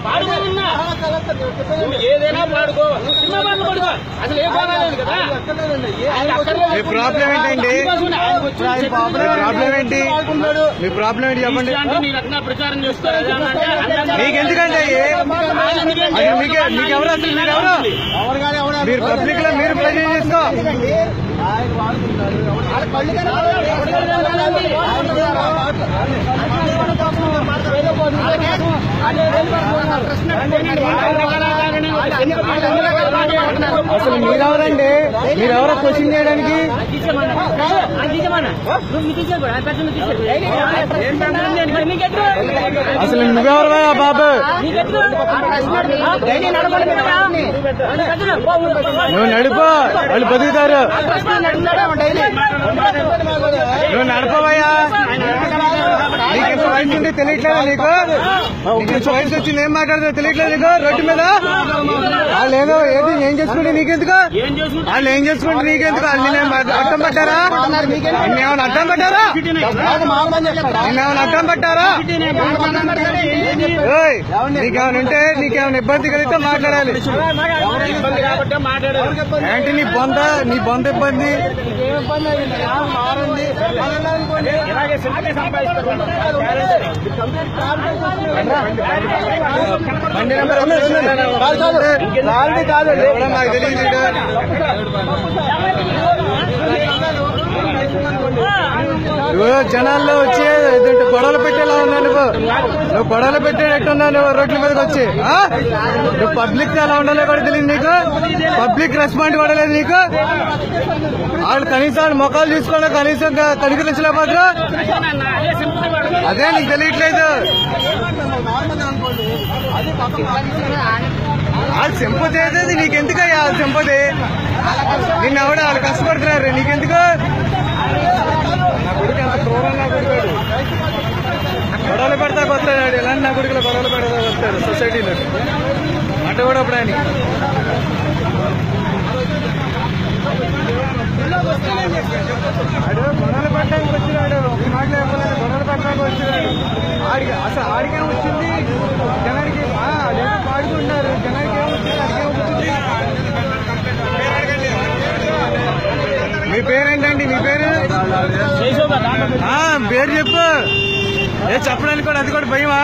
పాడుకోమన్నా ఏదైనా పాడుకో, సినిమా పాటలు పాడుకో, అసలు ఏ బాగాలేదు కదా. మీ ప్రాబ్లం ఏంటండి? ప్రాబ్లం ఏంటి? మీ ప్రాబ్లం ఏంటి చెప్పండి. మీరు అట్లా ప్రచారం చేస్తారు. మీకెందుకండి? మీకెవరు అసలు? మీరెవరు? మీరు పబ్లిక్ లో మీరు ప్రజెంట్ చేసుకో. అసలు మీరెవరండి? మీరెవరో క్వశ్చన్ చేయడానికి? అసలు నువ్వెవరు బాబు? నువ్వు నడుపు, వాళ్ళు బతుకుతారు. నువ్వు నడపవయ్యా. నీకు వయసు ఉంటే తెలియట్లేదా? నీకు వయసు వచ్చింది ఏం మాట్లాడుతుందో తెలియట్లేదు నీకు? రోడ్డు మీద వాళ్ళు ఏదో ఏం చేసుకుంటే నీకెందుకు? వాళ్ళు ఏం చేసుకుంటే నీకెందుకు? వాళ్ళు అడ్డం పట్టారా? నిన్నేమైనా అడ్డం పట్టారా? నిన్నేమైనా అడ్డం పట్టారా? నీకేమైనా ఉంటే నీకేమైనా ఇబ్బంది కలిగితే మాట్లాడాలి. ఏంటి నీ బొంద ఇబ్బంది? బండి నెంబర్ నాకు తెలియదు. జనాల్లో వచ్చి గొడవలు పెట్టేలా ఉన్నా నువ్వు గొడవలు పెట్టేటట్టున్నా నువ్వు రోడ్ల మీదకి వచ్చి. నువ్వు పబ్లిక్ ఎలా ఉండాలో కూడా తెలియదు నీకు. పబ్లిక్ రెస్పాండ్ కూడా లేదు నీకు. వాళ్ళు కనీసం ముఖాలు చూసుకోవడం కనీసం కనికరించలేకపోతే అదే నీకు తెలియట్లేదు. వాళ్ళు సింపతి అయితే నీకెందుకయ్యా? సింపతి నిన్న ఎవడ వాళ్ళు కష్టపడుతున్నారు నీకెందుకు? నా కొడుకు ఎంత క్రూరంగా కొడుకాడు. గొడవలు పెడతాకు వస్తాడు. ఇలాంటి నా కొడుకులో గొడవలు పెడతా వస్తాడు సొసైటీలో. అంటే కూడా అప్పుడు ఆయన గొడవలు పెట్టడానికి వచ్చినాడు. ఒక మాట చెప్పలేదు, గొడవలు పెట్టడానికి వచ్చినాడు. అసలు ఆడికేం వచ్చింది? జనానికి అదేమో పాడుకుంటున్నారు. జనానికి ఏమొచ్చింది? అడిగేం వచ్చింది? మీ పేరేంటండి? మీ పేరు పేరు చెప్పు. చెప్పడానికి కూడా అది కూడా భయమా?